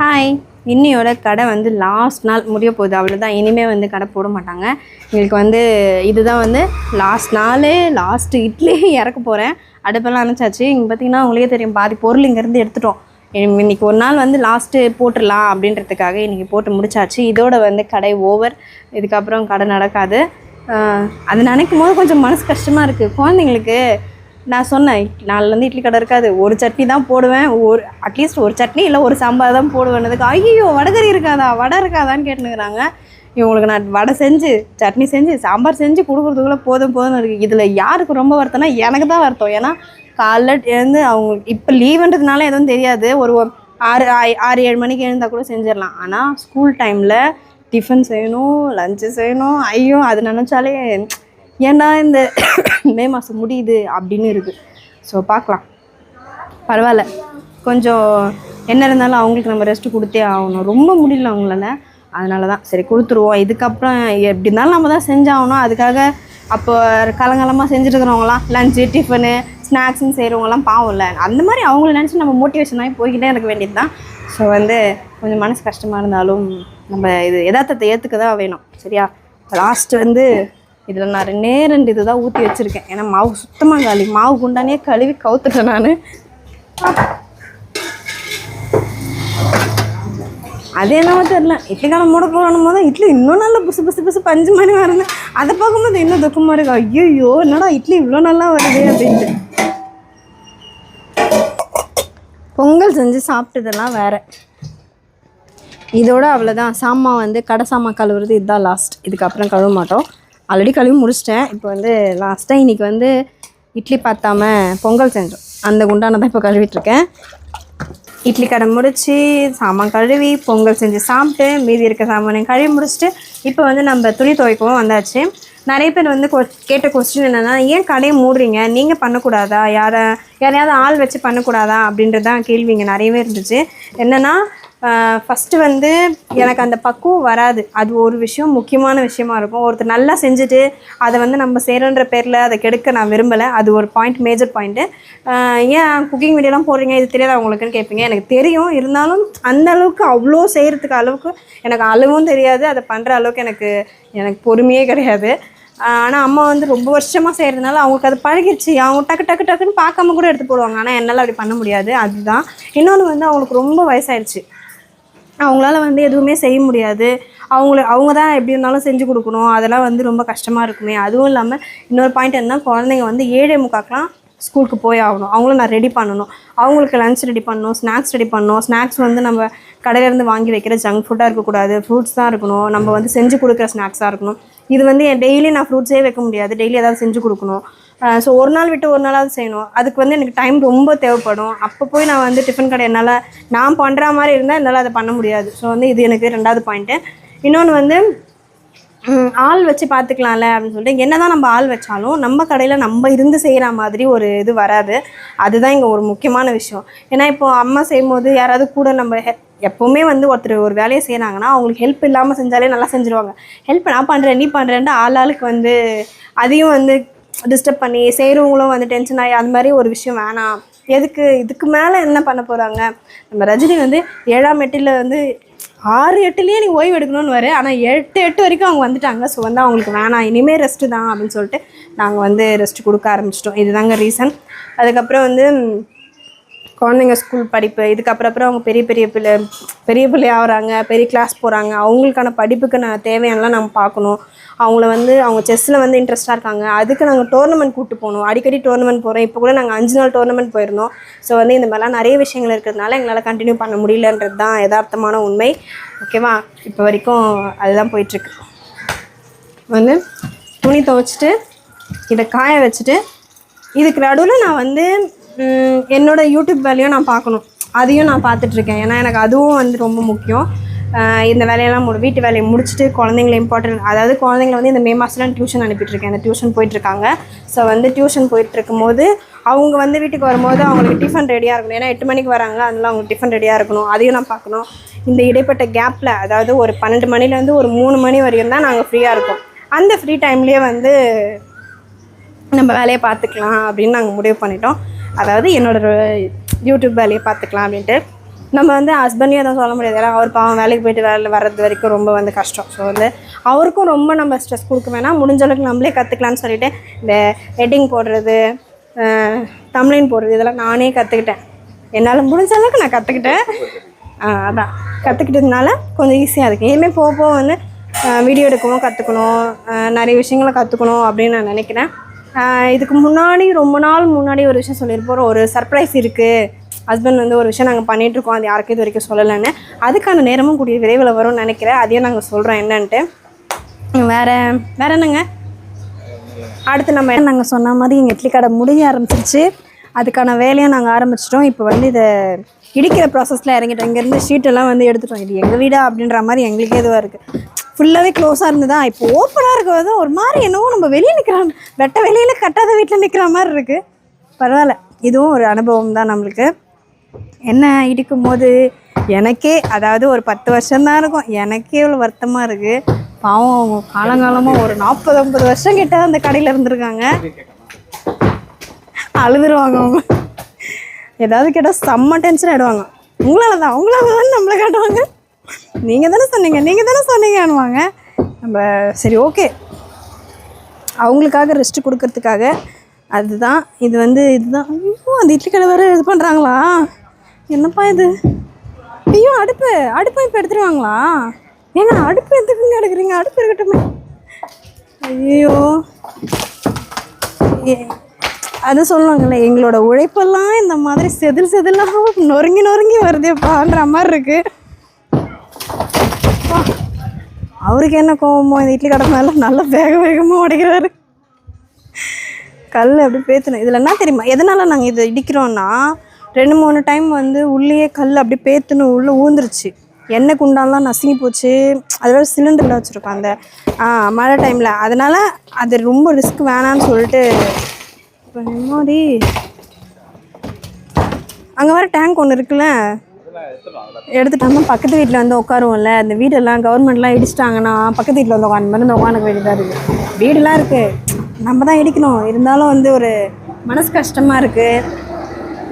Hi, இன்னியோட கடை வந்து last நாள் முடிய போகுது. அவ்வளோதான். இனிமேல் வந்து கடை போட மாட்டாங்க. எங்களுக்கு வந்து இதுதான் வந்து லாஸ்ட் நாள். லாஸ்ட்டு இட்லி இறக்க போகிறேன். அடுப்பெல்லாம் அனுப்பிச்சாச்சு. இங்கே பார்த்தீங்கன்னா உங்களுக்கே தெரியும், பாதி பொருள் இங்கேருந்து எடுத்துட்டோம். இன்றைக்கி ஒரு நாள் வந்து லாஸ்ட்டு போட்டுடலாம் அப்படின்றதுக்காக இன்றைக்கி போட்டு முடிச்சாச்சு. இதோட வந்து கடை ஓவர். இதுக்கப்புறம் கடை நடக்காது. அது நினைக்கும் போது கொஞ்சம் மனசு கஷ்டமாக இருக்குது. குழந்தைங்களுக்கு நான் சொன்னேன், நாலுலேருந்து இட்லி கடை இருக்காது, ஒரு சட்னி தான் போடுவேன், அட்லீஸ்ட் ஒரு சட்னி இல்லை ஒரு சாம்பார் தான் போடுவேன்னதுக்கு ஐயோ வடகறி இருக்காதா வடை இருக்காதான்னு கேட்டுனுக்குறாங்க. இவங்களுக்கு நான் வடை செஞ்சு சட்னி செஞ்சு சாம்பார் செஞ்சு கொடுக்குறதுக்குள்ளே போதும்னு இருக்குது. இதில் யாருக்கு ரொம்ப வருத்தம்னா எனக்கு தான் வருத்தம். ஏன்னா காலைல எழுந்து அவங்களுக்கு இப்போ லீவுன்றதுனால எதுவும் தெரியாது, ஒரு 6-7 மணிக்கு எழுந்தால் கூட செஞ்சிடலாம். ஆனால் ஸ்கூல் டைமில் டிஃபன் செய்யணும், லஞ்சு செய்யணும். ஐயோ அது நினச்சாலே ஏன்னா இந்த மே மாதம் முடியுது அப்படின்னு இருக்குது. ஸோ பார்க்கலாம், பரவாயில்ல. கொஞ்சம் என்ன இருந்தாலும் அவங்களுக்கு நம்ம ரெஸ்ட்டு கொடுத்தே ஆகணும். ரொம்ப முடியல அவங்களால. அதனால தான் சரி கொடுத்துருவோம். இதுக்கப்புறம் எப்படி இருந்தாலும் நம்ம தான் செஞ்சாகணும். அதுக்காக அப்போ காலங்காலமாக செஞ்சுருக்கிறவங்களாம் லஞ்சு டிஃபனு ஸ்நாக்ஸுன்னு செய்கிறவங்களாம் பாவம் இல்லை. அந்த மாதிரி அவங்கள நினச்சி நம்ம மோட்டிவேஷன் ஆகி போய்கிட்டே இருக்க வேண்டியது தான். ஸோ வந்து கொஞ்சம் மனசு கஷ்டமாக இருந்தாலும் நம்ம இது யதார்த்தத்தை ஏற்றுக்க தான் வேணும். சரியா? லாஸ்ட்டு வந்து இதில் நான் 2 இது தான் ஊற்றி வச்சுருக்கேன். ஏன்னா மாவு சுத்தமாக காலி. மாவு குண்டானே கழுவி கவுத்துட்டேன் நான். அது என்னவோ தெரில, இட்லி காலம் மூட போகணும் போது இட்லி இன்னும் நல்லா புசு 5 மணி வருது. அதை பார்க்கும்போது இன்னும் துக்கமாக இருக்கு. ஐயோ என்னடா இட்லி இவ்வளோ நல்லா வருது அப்படின்ட்டு. பொங்கல் செஞ்சு சாப்பிட்டதெல்லாம் வேறு. இதோட அவ்வளோதான். சாமான் வந்து கடை சாமான் கழுவுறது இதுதான் லாஸ்ட். இதுக்கப்புறம் கழுவ மாட்டோம். ஆல்ரெடி கழுவி முடிச்சிட்டேன். இப்போ வந்து லாஸ்ட்டாக இன்றைக்கி வந்து இட்லி பார்த்தாமல் பொங்கல் செஞ்சோம். அந்த குண்டான தான் இப்போ கழுவிட்டுருக்கேன். இட்லி கடை முடித்து சாமான் கழுவி பொங்கல் செஞ்சு சாப்பிட்டு மீதி இருக்க சாமானையும் கழுவி முடிச்சுட்டு இப்போ வந்து நம்ம துணி துவைக்கவும் வந்தாச்சு. நிறைய பேர் வந்து கேட்ட கொஸ்டின் என்னென்னா, ஏன் கடையை மூடுறீங்க, நீங்கள் பண்ணக்கூடாதா, யாரையாவது ஆள் வச்சு பண்ணக்கூடாதா அப்படின்றது தான் கேள்வி இங்கே நிறையவே இருந்துச்சு. என்னென்னா ஃபஸ்ட்டு வந்து எனக்கு அந்த பக்குவம் வராது. அது ஒரு விஷயம், முக்கியமான விஷயமா இருக்கும். ஒருத்தர் நல்லா செஞ்சுட்டு அதை வந்து நம்ம செய்கிறன்ற பேரில் அதை கெடுக்க நான் விரும்பலை. அது ஒரு பாயிண்ட், மேஜர் பாயிண்ட்டு. ஏன் குக்கிங் வீடியோலாம் போடுறீங்க, இது தெரியாது அவங்களுக்குன்னு கேட்பீங்க. எனக்கு தெரியும். இருந்தாலும் அந்த அளவுக்கு அவ்வளோ செய்கிறதுக்கு அளவுக்கு எனக்கு அளவும் தெரியாது. அதை பண்ணுற அளவுக்கு எனக்கு பொறுமையே கிடையாது. ஆனால் அம்மா வந்து ரொம்ப வருஷமாக செய்கிறதுனால அவங்களுக்கு அது பழகிடுச்சு. அவங்க டக்குன்னு பார்க்காம கூட எடுத்து போடுவாங்க. ஆனால் என்னால் அப்படி பண்ண முடியாது. அதுதான். இன்னொன்று வந்து அவங்களுக்கு ரொம்ப வயசாயிடுச்சு. அவங்களால வந்து எதுவுமே செய்ய முடியாது. அவங்க தான் எப்படி இருந்தாலும் செஞ்சு கொடுக்கணும். அதெல்லாம் வந்து ரொம்ப கஷ்டமாக இருக்குமே. அதுவும் இல்லாமல் இன்னொரு பாயிண்ட் என்ன, குழந்தைங்க வந்து 7:45 ஸ்கூலுக்கு போய் ஆகணும். அவங்களும் நான் ரெடி பண்ணணும். அவங்களுக்கு லன்ச் ரெடி பண்ணணும், ஸ்நாக்ஸ் ரெடி பண்ணணும். ஸ்நாக்ஸ் வந்து நம்ம கடையிலேருந்து வாங்கி வைக்கிற ஜங்க் ஃபுட்டாக இருக்கக்கூடாது, ஃப்ரூட்ஸ் தான் இருக்கணும். நம்ம வந்து செஞ்சு கொடுக்குற ஸ்நாக்ஸாக இருக்கணும். இது வந்து டெய்லி நான் ஃப்ரூட்ஸே வைக்க முடியாது. டெய்லி ஏதாவது செஞ்சு கொடுக்கணும். ஸோ ஒரு நாள் விட்டு ஒரு நாளாவது செய்யணும். அதுக்கு வந்து எனக்கு டைம் ரொம்ப தேவைப்படும். அப்போ போய் நான் வந்து டிஃபன் கடை நான் பண்ணுற மாதிரி இருந்தால் என்னால் அதை பண்ண முடியாது. ஸோ வந்து இது எனக்கு 2வது பாயிண்ட்டு. இன்னொன்று வந்து ஆள் வச்சு பார்த்துக்கலாம்ல அப்படின்னு சொல்லிட்டு என்ன தான் நம்ம ஆள் வச்சாலும் நம்ம கடையில் நம்ம இருந்து செய்கிற மாதிரி ஒரு இது வராது. அதுதான் இங்கே ஒரு முக்கியமான விஷயம். ஏன்னா இப்போது அம்மா செய்யும்போது யாராவது கூட நம்ம எப்போவுமே வந்து ஒருத்தர் ஒரு வேலையை செய்கிறாங்கன்னா அவங்களுக்கு ஹெல்ப் இல்லாமல் செஞ்சாலே நல்லா செஞ்சுருவாங்க. ஹெல்ப் நான் பண்ணுறேன் நீ பண்ணுறேன்ட்டு ஆளுக்கு வந்து அதையும் வந்து டிஸ்டர்ப் பண்ணி செய்கிறவங்களும் வந்து டென்ஷன் ஆகி அது மாதிரி ஒரு விஷயம் வேணாம். எதுக்கு இதுக்கு மேலே என்ன பண்ண போகிறாங்க. நம்ம ரஜினி வந்து 7ஆம் எட்டில் வந்து 6-8லேயே நீ ஓய்வு எடுக்கணும்னு வர. ஆனால் 8 வரைக்கும் அவங்க வந்துட்டாங்க. ஸோ வந்து அவங்களுக்கு வேணாம், இனிமேல் ரெஸ்ட்டு தான் அப்படின்னு சொல்லிட்டு நாங்கள் வந்து ரெஸ்ட்டு கொடுக்க ஆரம்பிச்சிட்டோம். இதுதாங்க ரீசன். அதுக்கப்புறம் வந்து குழந்தைங்க ஸ்கூல் படிப்பு, இதுக்கப்புறம் அவங்க பெரிய பிள்ளை ஆகிறாங்க, பெரிய கிளாஸ் போகிறாங்க. அவங்களுக்கான படிப்புக்கு தேவையானலாம் நம்ம பார்க்கணும். அவங்கள வந்து அவங்க செஸ்ஸில் வந்து இன்ட்ரெஸ்ட்டாக இருக்காங்க. அதுக்கு நாங்கள் டோர்னமெண்ட் கூப்பிட்டு போகணும். அடிக்கடி டோர்னமெண்ட் போகிறோம். இப்போ கூட நாங்கள் 5 நாள் டோர்னமெண்ட் போயிருந்தோம். ஸோ வந்து இந்த மாதிரிலாம் நிறைய விஷயங்கள் இருக்கிறதுனால எங்களால் கண்டினியூ பண்ண முடியலன்றது தான் யதார்த்தமான உண்மை. ஓகேவா? இப்போ வரைக்கும் அதுதான் போயிட்டுருக்கு. வந்து துணி துவைச்சிட்டு இதை காய வச்சுட்டு இதுக்கு நடுவில் நான் வந்து என்னோடய யூடியூப் வேலையும் நான் பார்க்கணும். அதையும் நான் பார்த்துட்ருக்கேன். ஏன்னா எனக்கு அதுவும் வந்து ரொம்ப முக்கியம். இந்த வேலையெல்லாம் வீட்டு வேலையை முடிச்சுட்டு குழந்தைங்கள இம்பார்ட்டன்ட், அதாவது குழந்தைங்கள வந்து இந்த மே மாதம்லாம் டியூஷன் அனுப்பிட்டுருக்கேன். அந்த டியூஷன் போயிட்டுருக்காங்க. ஸோ வந்து டியூஷன் போயிட்டுருக்கும் போது அவங்க வந்து வீட்டுக்கு வரும்போது அவங்களுக்கு டிஃபன் ரெடியாக இருக்கணும். ஏன்னா 8 மணிக்கு வராங்க, அதனால அவங்களுக்கு டிஃபன் ரெடியாக இருக்கணும். அதையும் நான் பார்க்கணும். இந்த இடைப்பட்ட கேப்பில், அதாவது ஒரு 12 மணிலேருந்து ஒரு 3 மணி வரையும் தான் நாங்கள் ஃப்ரீயாக இருக்கோம். அந்த ஃப்ரீ டைம்லேயே வந்து நம்ம வேலையை பார்த்துக்கலாம் அப்படின்னு நாங்கள் முடிவு பண்ணிட்டோம். அதாவது என்னோடய யூடியூப் வேலையை பார்த்துக்கலாம் அப்படின்ட்டு. நம்ம வந்து ஹஸ்பண்டையும் எதுவும் சொல்ல முடியாது. ஏன்னா அவர் பாவம் வேலைக்கு போயிட்டு வர்றது வரைக்கும் ரொம்ப வந்து கஷ்டம். ஸோ வந்து அவருக்கும் ரொம்ப நம்ம ஸ்ட்ரெஸ் கொடுக்க வேணாம், முடிஞ்ச அளவுக்கு நம்மளே கற்றுக்கலான்னு சொல்லிட்டு இந்த ஹெட்டிங் போடுறது, தம்ப்லைன் போடுறது இதெல்லாம் நானே கற்றுக்கிட்டேன். என்னால் முடிஞ்ச அளவுக்கு நான் கற்றுக்கிட்டேன். அதான் கற்றுக்கிட்டதுனால கொஞ்சம் ஈஸியாக இருக்குது. இனிமேல் போக போக வந்து வீடியோ எடுக்கவும் கற்றுக்கணும், நிறைய விஷயங்களை கற்றுக்கணும் அப்படின்னு நான் நினைக்கிறேன். இதுக்கு முன்னாடி ரொம்ப நாள் முன்னாடி ஒரு விஷயம் சொல்லியிருப்போம், ஒரு சர்ப்ரைஸ் இருக்குது, ஹஸ்பண்ட் வந்து ஒரு விஷயம் நாங்கள் பண்ணிகிட்ருக்கோம், அது யாருக்கும் இது வரைக்கும் சொல்லலைன்னு. அதுக்கான நேரமும் கூடிய விரைவில் வரும்னு நினைக்கிறேன். அதையும் நாங்கள் சொல்கிறோம் என்னன்ட்டு. வேறு என்னங்க அடுத்து நம்ம நாங்கள் சொன்ன மாதிரி எங்கள் இட்லி கடை முடிய ஆரம்பிச்சிருச்சு. அதுக்கான வேலையை நாங்கள் ஆரம்பிச்சிட்டோம். இப்போ வந்து இதை இடிக்கிற ப்ராசஸில் இறங்கிட்டோம். இங்கேருந்து ஷீட்டெல்லாம் வந்து எடுத்துட்டோம். இது எங்கள் வீடா அப்படின்ற மாதிரி எங்களுக்கே இதுவாக இருக்குது. ஃபுல்லாகவே க்ளோஸாக இருந்ததா, இப்போ ஓப்பனாக இருக்கிறது ஒரு மாதிரி என்னவோ நம்ம வெளியே நிற்கிறோம், வெட்ட வெளியில் கட்டாத வீட்டில் நிற்கிற மாதிரி இருக்குது. பரவாயில்ல, இதுவும் ஒரு அனுபவம் தான் நம்மளுக்கு. என்ன இடிக்கும் போது எனக்கே, அதாவது ஒரு 10 வருஷம்தான் இருக்கும், எனக்கே இவ்வளோ வருத்தமாக இருக்குது. பாவம் அவங்க காலங்காலமாக ஒரு 40-50 வருஷம் கிட்ட அந்த கடையில் இருந்திருக்காங்க. அழுதுருவாங்க அவங்க. ஏதாவது கேட்டால் செம்ம டென்ஷன் ஆகிடுவாங்க. உங்களால தான் நம்மளை காட்டுவாங்க. நீங்கள் தானே சொன்னீங்கன்னுவாங்க. நம்ம சரி ஓகே, அவங்களுக்காக ரெஸ்ட்டு கொடுக்கறதுக்காக அதுதான் இது வந்து இதுதான். ஐயோ, அந்த இட்லி கடை வேறு இது பண்ணுறாங்களா? என்னப்பா இது? ஐயோ, அடுப்பு இப்போ எடுத்துருவாங்களா? ஏங்க அடுப்பு எதுக்குங்க எடுக்கிறீங்க? அடுப்பு இருக்கட்டுமே. ஐயோ, அது சொல்லுவாங்கள்ல, எங்களோட உழைப்பெல்லாம் இந்த மாதிரி செதிலாக நொறுங்கி வருதேப்பான்ற மாதிரி இருக்குது. அவருக்கு என்ன கோவமோ, இந்த இட்லி கடை மேலே நல்லா வேகமாக உடைக்கிறாரு. கல் அப்படி பேத்தணும். இதில் என்ன தெரியுமா, எதனால் நாங்கள் இதை இடிக்கிறோன்னா, 2-3 டைம் வந்து உள்ளேயே கல் அப்படி பேத்துன்னு உள்ளே ஊந்துருச்சு. எண்ணெய் குண்டான்லாம் நசுங்கி போச்சு. அதோட சிலிண்டரில் வச்சுருக்கோம் அந்த மழை டைமில். அதனால் அது ரொம்ப ரிஸ்க் வேணான்னு சொல்லிட்டு இப்போ முன்னாடி அங்கே வர டேங்க் ஒன்று இருக்குல்ல, எடுத்துட்டாமல் பக்கத்து வீட்டில் வந்து உட்காருவோம்ல. அந்த வீடெல்லாம் கவர்மெண்ட்லாம் இடிச்சிட்டாங்கன்னா பக்கத்து வீட்டில் வந்து உட்காந்துக்க வேண்டியதாக இருக்குது. வீடெல்லாம் இருக்குது, நம்ம தான் இடிக்கணும். இருந்தாலும் வந்து ஒரு மனசு கஷ்டமாக இருக்குது,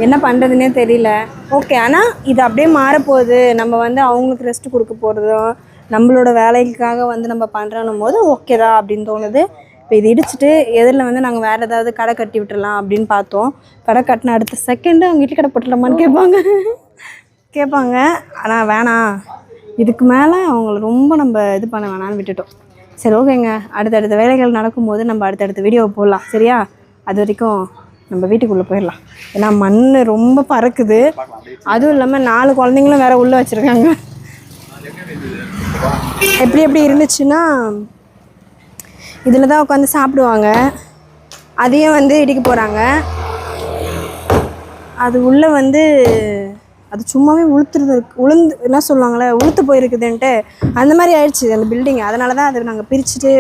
என்ன பண்ணுறதுனே தெரியல. ஓகே, ஆனால் இது அப்படியே மாறப்போகுது. நம்ம வந்து அவங்களுக்கு ரெஸ்ட்டு கொடுக்க போகிறதும் நம்மளோட வேலைக்காக வந்து நம்ம பண்ணுறோன்னும் போது ஓகே தான் அப்படின்னு தோணுது. இப்போ இது இடிச்சிட்டு எதிரில் வந்து நாங்கள் வேறு ஏதாவது கடை கட்டி விட்டுடலாம் அப்படின்னு பார்த்தோம். கடை கட்டின அடுத்த செகண்டு அவங்க இட்லி கடை போட்டுடலாமான்னு கேட்பாங்க. ஆனால் வேணாம், இதுக்கு மேலே அவங்கள ரொம்ப நம்ம இது பண்ண வேணான்னு விட்டுட்டோம். சரி ஓகேங்க, அடுத்தடுத்த வேலைகள் நடக்கும்போது நம்ம அடுத்தடுத்த வீடியோவை போடலாம், சரியா? அது வரைக்கும் நம்ம வீட்டுக்குள்ளே போயிடலாம். ஏன்னா மண் ரொம்ப பறக்குது. அதுவும் இல்லாமல் 4 குழந்தைங்களும் வேறு உள்ளே வச்சுருக்காங்க. எப்படி இருந்துச்சுன்னா, இதில் தான் உட்காந்து சாப்பிடுவாங்க. அதையும் வந்து இடிக்க போகிறாங்க. அது உள்ளே வந்து அது சும்மாவே உளுந்து என்ன சொல்லுவாங்களே, உளுத்து போயிருக்குதுன்ட்டு அந்த மாதிரி ஆயிடுச்சு அந்த பில்டிங். அதனால தான் அதை நாங்கள் பிரிச்சுட்டு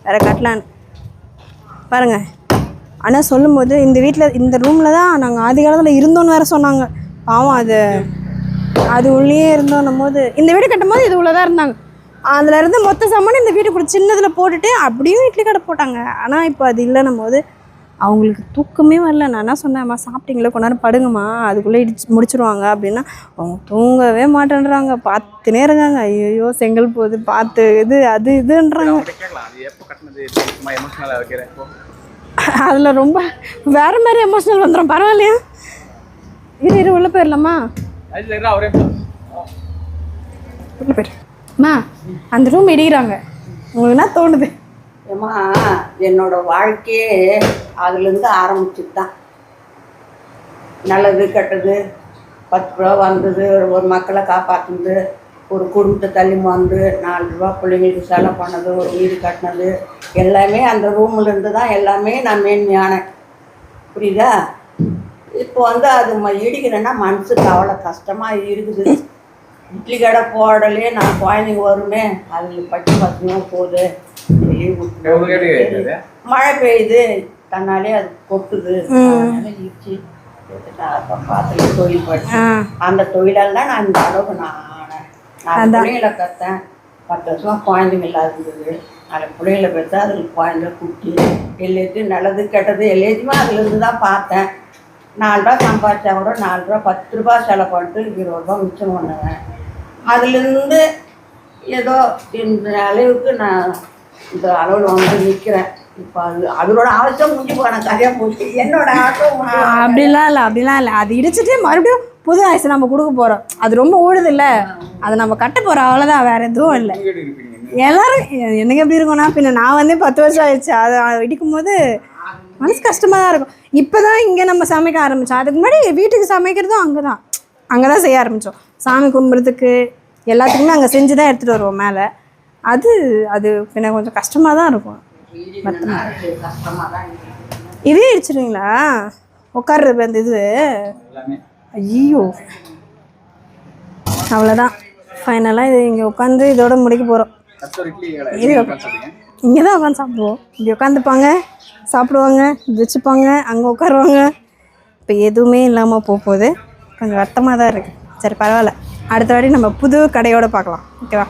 வேறு கட்டலான்னு பாருங்கள். ஆனால் சொல்லும்போது இந்த வீட்டில் இந்த ரூமில் தான் நாங்கள் ஆதி காலத்தில் இருந்தோன்னு வேறு சொன்னாங்க. பாவம், அது உள்ளே இருந்தோன்னும் போது, இந்த வீடு கட்டும் போது இது உள்ளே தான் இருந்தாங்க. அதில் இருந்து மொத்த சாமான் இந்த வீட்டுக்குள்ள சின்னதில் போட்டுட்டு அப்படியும் இட்லி கடை போட்டாங்க. ஆனால் இப்போ அது இல்லைன்னும் போது அவங்களுக்கு தூக்கமே வரல. நான் என்ன சொன்னேன், அம்மா சாப்பிட்டீங்களா, கொஞ்ச நேரம் படுங்கம்மா, அதுக்குள்ளே முடிச்சிருவாங்க அப்படின்னா அவங்க தூங்கவே மாட்டேன்றாங்க. பார்த்துனே இருக்காங்க. ஐயோ செங்கல் போகுது, பார்த்து இதுன்றாங்க. அதில் ரொம்ப வேறு மாதிரி எமோஷனல் வந்துடும். பரவாயில்லையா, இரு உள்ளே போயிடலாமா? உள்ளே போயிடு அம்மா, அந்த ரூம் இடிக்கிறாங்க. உங்களுக்கு என்ன தோணுது? ஏம்மா, என்னோட வாழ்க்கையே அதுலேருந்து ஆரம்பிச்சுட்டு தான். நல்லது கெட்டது 10 ரூபா வந்தது, ஒரு மக்களை காப்பாற்றுனது, ஒரு குடும்பத்தை தள்ளி வந்து 4 ரூபா பிள்ளைங்களுக்கு செலவு பண்ணது, ஒரு வீடு கட்டினது, எல்லாமே அந்த ரூம்லேருந்து தான் எல்லாமே நான் மேன்மையானேன். புரியுதா? இப்போ வந்து அது இடிக்கிறேன்னா மனசுக்கு அவ்வளோ கஷ்டமாக இருக்குது. இட்லி கடை போடலே நான் குழந்தைங்க வருமே, அதில் பச்சை பசங்க போகுது, மழை பெய்யுது, தன்னாலே அது கொட்டுது. இடிச்சு பார்த்துல தொழில் படித்தேன். அந்த தொழிலால் தான் நான் இந்த அளவுக்கு நான் பிள்ளைகளை கற்றேன். 10 வருஷமாக குழந்தைங்க இல்லாத இருந்தது. அதில் பிள்ளைகளை பெற்றா அதில் குழந்தை குட்டி எல்லாத்தையும் நல்லது கெட்டது எல்லாத்தையுமே அதுலேருந்து தான் பார்த்தேன். 4 ரூபா சம்பாதிச்சா கூட 4 ரூபா 10 ரூபா செலவு பண்ணிட்டு 20 ரூபா மிச்சம் பண்ணுவேன். அதுலேருந்து ஏதோ இந்த அளவுக்கு நான் இந்த அளவில் வந்து நிற்கிறேன். இப்போ அதோட அவசியம் முடிஞ்சு போன கதையாக போச்சு. என்னோட ஆசை அப்படிலாம் இல்லை. அது இடிச்சிட்டு மறுபடியும் புது ஆயுசு நம்ம கொடுக்க போகிறோம். அது ரொம்ப ஓடுது இல்லை, அதை நம்ம கட்ட போகிறோம், அவ்வளோதான், வேறு எதுவும் இல்லை. எல்லோரும் எனக்கு எப்படி இருக்கும்னா, பின்ன நான் வந்து 10 வருஷம் ஆயிடுச்சு. அதை இடிக்கும் போது மனசு கஷ்டமாக தான் இருக்கும். இப்போ தான் இங்கே நம்ம சமைக்க ஆரம்பித்தோம். அதுக்கு முன்னாடி வீட்டுக்கு சமைக்கிறதும் அங்கே தான் செய்ய ஆரம்பித்தோம். சாமி கும்பிட்றதுக்கு எல்லாத்துக்குமே அங்கே செஞ்சு தான் எடுத்துகிட்டு வருவோம் மேலே. அது பின்ன கொஞ்சம் கஷ்டமாக தான் இருக்கும். இதே இடிச்சிடுவீங்களா? உட்கார்றது அந்த இது? ஐயோ, அவ்வளோதான், ஃபைனலாக இது இங்கே உட்காந்து இதோட முடிக்க போகிறோம். இங்கே தான் உட்காந்து சாப்பிடுவோம். இப்படி உட்காந்துப்பாங்க, சாப்பிடுவாங்க, வச்சுப்பாங்க, அங்கே உட்காருவாங்க. இப்போ எதுவுமே இல்லாமல் போகுது. கொஞ்சம் வருத்தமாக தான் இருக்குது. சரி, பரவாயில்ல, அடுத்த வாட்டி நம்ம புது கடையோடு பார்க்கலாம். ஓகேவா?